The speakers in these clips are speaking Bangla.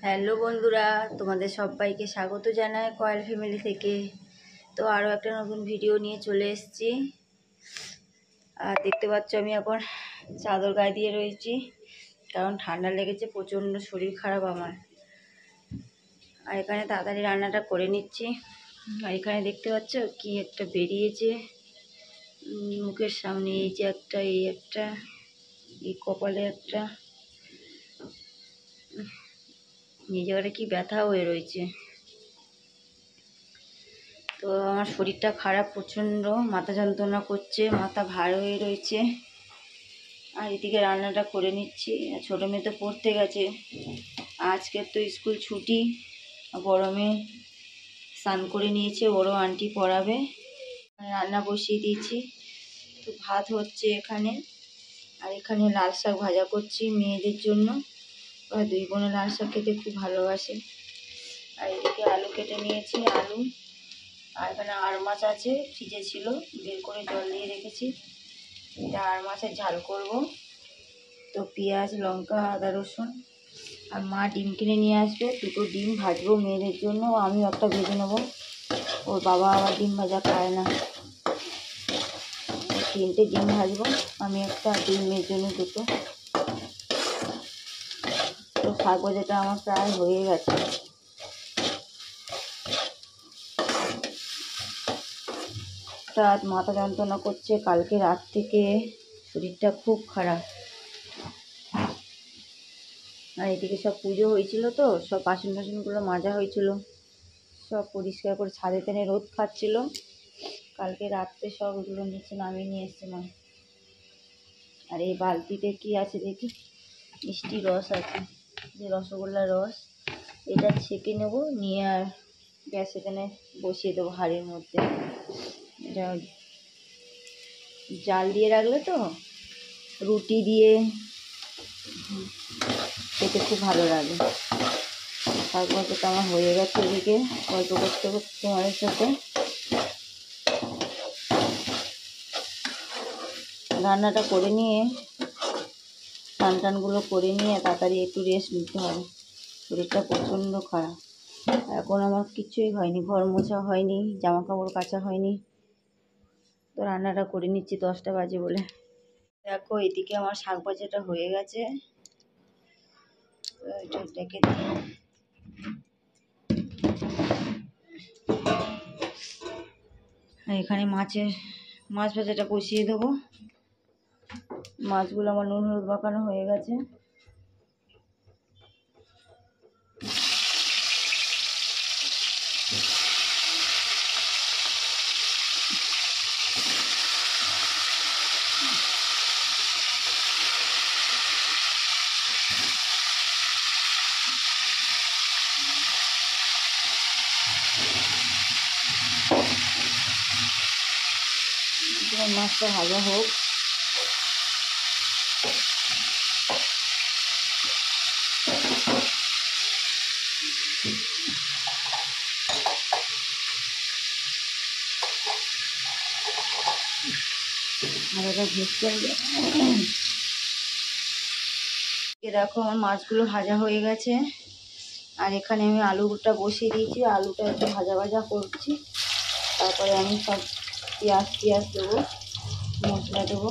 হ্যালো বন্ধুরা, তোমাদের সবাইকে স্বাগত জানাই কয়েল ফ্যামিলি থেকে। তো আরও একটা নতুন ভিডিও নিয়ে চলে এসেছি। আর দেখতে পাচ্ছ আমি এখন চাদর গায়ে দিয়ে রয়েছি, কারণ ঠান্ডা লেগেছে প্রচণ্ড, শরীর খারাপ আমার। আর এখানে তাড়াতাড়ি রান্নাটা করে নিচ্ছি। আর এখানে দেখতে পাচ্ছ কি একটা বেরিয়েছে মুখের সামনে, এই যে একটা, এই একটা, এই কপালে একটা, এই জায়গাটা কি ব্যথা হয়ে রয়েছে। তো আমার শরীরটা খারাপ, প্রচণ্ড মাথা যন্ত্রণা করছে, মাথা ভার হয়ে রয়েছে। আর এদিকে রান্নাটা করে নিচ্ছি। ছোটো মেয়ে তো পড়তে গেছে, আজকে তো স্কুল ছুটি। বড় মেয়ে স্নান করে নিয়েছে, বড় আন্টি পড়াবে। রান্না বসিয়ে দিয়েছি, তো ভাত হচ্ছে এখানে। আর এখানে লাল শাক ভাজা করছি মেয়েদের জন্য। ওরা দুই বোনে লাল শাক খেতে খুব ভালোবাসে। আর এদিকে আলু কেটে নিয়েছি, আলু। আর এখানে আর মাছ আছে, ফ্রিজে ছিল, বের করে জল দিয়ে রেখেছি। এটা আর মাছের ঝাল করব। তো পেঁয়াজ, লঙ্কা, আদা, রসুন। আর মা ডিম কিনে নিয়ে আসবে, দুটো ডিম ভাজবো মেয়েদের জন্য, আমি একটা ভেজে নেবো। ওর বাবা আবার ডিম ভাজা খায় না। তিনটে ডিম ভাজবো, আমি একটা, ডিম মেয়ের জন্য দুটো। তো শাক ভাজাটা আমার প্রায় হয়ে গেছে। রাত মাথা যন্ত্রণা করছে, কালকে রাত থেকে শরীরটা খুব খারাপ। আর এদিকে সব পুজো হয়েছিল, তো সব বাসন টাসনগুলো মাজা হয়েছিল, সব পরিষ্কার করে ছাদে টেনে রোদ খাচ্ছিল। কালকে রাত্রে সব ওগুলো নিচে নামিয়ে নিয়ে এসছে মা। আর এই বালতিতে কি আছে দেখি, মিষ্টি রস আছে, যে রসগোল্লার রস। এটা ছেঁকে নেব, নিয়ে আর গ্যাস এখানে বসিয়ে দেবো হাঁড়ির মধ্যে। এটা জাল দিয়ে রাখলে তো রুটি দিয়ে খেতে খুব ভালো লাগে। শাক ভাজাটা আমার হয়ে গেছে, এদিকে গল্প করতে করতে তোমাদের সাথে। রান্নাটা করে নিয়ে, টান টানগুলো করে নিয়ে তাড়াতাড়ি একটু রেস্ট নিতে হবে, শরীরটা প্রচণ্ড খারাপ। এখন আমার কিছুই হয়নি, ঘর মোছা হয়নি, জামা কাপড় কাচা হয়নি। তো রান্নাটা করে নিচ্ছি 10টা বাজে বলে। দেখো এদিকে আমার শাক ভাজাটা হয়ে গেছে, এটা ডেকে দিই। এখানে মাছ ভাজাটা বসিয়ে দেবো। মাছগুলো আমার নুন হলুদ মাখানো হয়ে গেছে। মাছটা ভাজা হোক। আর এটা ভেজতে হবে। দেখো আমার মাছগুলো ভাজা হয়ে গেছে। আর এখানে আমি আলুটা বসিয়ে দিয়েছি, আলুটা একটু ভাজা ভাজা করছি। তারপরে আমি সব পেঁয়াজ দেবো, মশলা দেবো।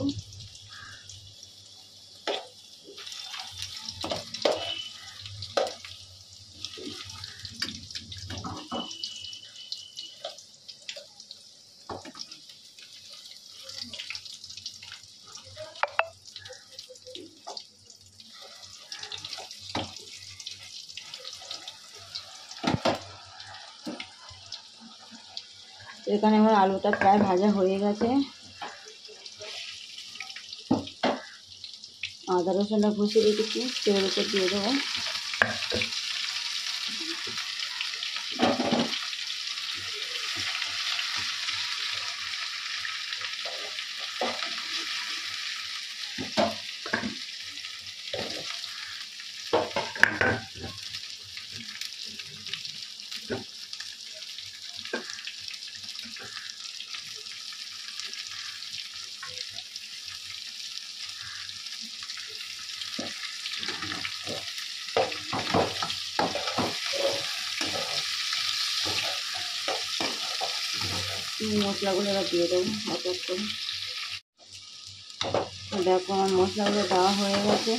এখানে আমার আলুটা প্রায় ভাজা হয়ে গেছে। আদা রসুনটা ঘষে রেখেছি, তেলের উপর দিয়ে দেবো। মশলাগুলো এবার দিয়ে দেবো এক এক করে। দেখো আমার মশলাগুলো দেওয়া হয়ে গেছে।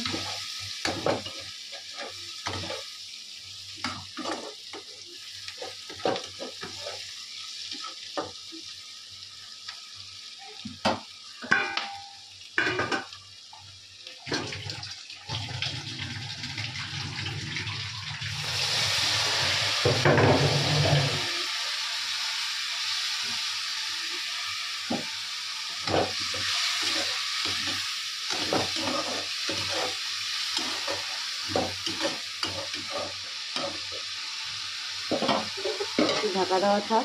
ঢাকা দেওয়া থাক,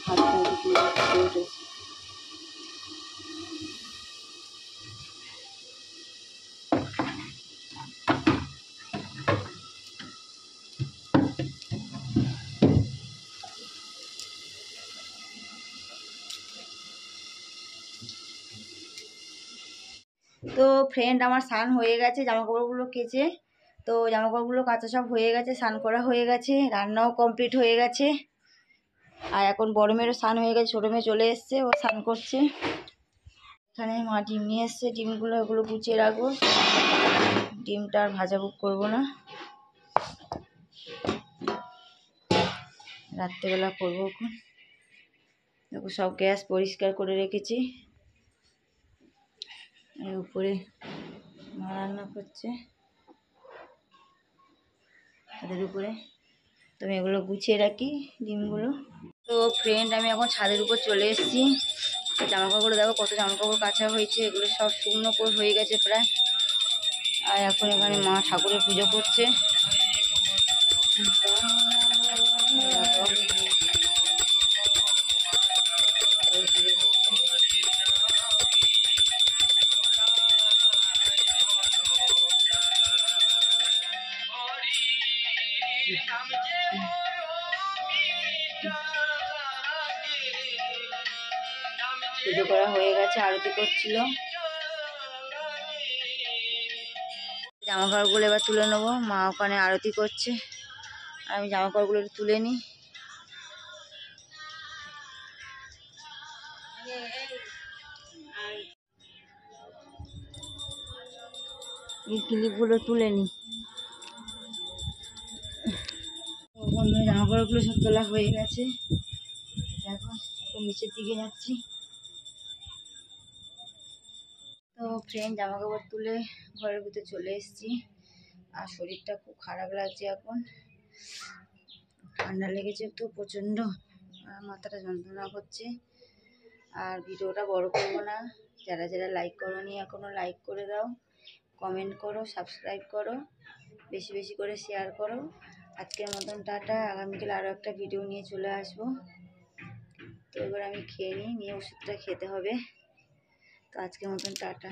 ভাতটা উঠেছে। তো ফ্রেন্ড আমার স্নান হয়ে গেছে, জামাকাপড়গুলো কেচে, তো জামাকাপড়গুলো কাচা সব হয়ে গেছে, স্নান করা হয়ে গেছে, রান্নাও কমপ্লিট হয়ে গেছে। আর এখন বড় মেয়েরও স্নান হয়ে গেছে, ছোটো মেয়ে চলে এসছে, ও স্নান করছে। এখানে মা ডিম নিয়ে এসছে, ডিমগুলো এগুলো গুছিয়ে রাখবো। ডিমটা আর ভাজা বুক করবো না, রাত্রেবেলা করবো। এখন দেখো সব গ্যাস পরিষ্কার করে রেখেছি। এর উপরে মা রান্না করছে ছাদের উপরে, তো আমি এগুলো গুছিয়ে রাখি ডিমগুলো। তো ফ্রেন্ড আমি এখন ছাদের উপর চলে এসেছি। জামাকাপড়গুলো দেখো কত জামাকাপড় কাচা হয়েছে, এগুলো সব শুকনো হয়ে গেছে প্রায়। আর এখন এখানে মা ঠাকুরের পুজো করছে। পুজো করা হয়ে গেছে, আরতি করছিল। জামা কাপড়গুলো এবার তুলে নেবো, মা ওখানে আরতি করছে, আমি জামা কাপড়গুলো তুলে নিই। এই ক্লিপগুলো তুলে নিই। জামা কাপড়গুলো সব তোলা হয়ে গেছে, দেখো নিচের দিকে যাচ্ছি। তো ফ্রেন্ড জামা কাপড় তুলে ঘরের ভিতরে চলে এসেছি। আর শরীরটা খুব খারাপ লাগছে, এখন ঠান্ডা লেগেছে তো প্রচণ্ড, মাথাটা যন্ত্রণা করছে। আর ভিডিওটা বড় করবো না, যারা যারা লাইক করোনি এখনও লাইক করে দাও, কমেন্ট করো, সাবস্ক্রাইব করো, বেশি বেশি করে শেয়ার করো। আজকের মতন টাটা, আগামীকাল আরও একটা ভিডিও নিয়ে চলে আসবো। তো এবার আমি খেয়ে নিই, নিয়ে ওষুধটা খেতে হবে। তো আজকের মতন টাটা।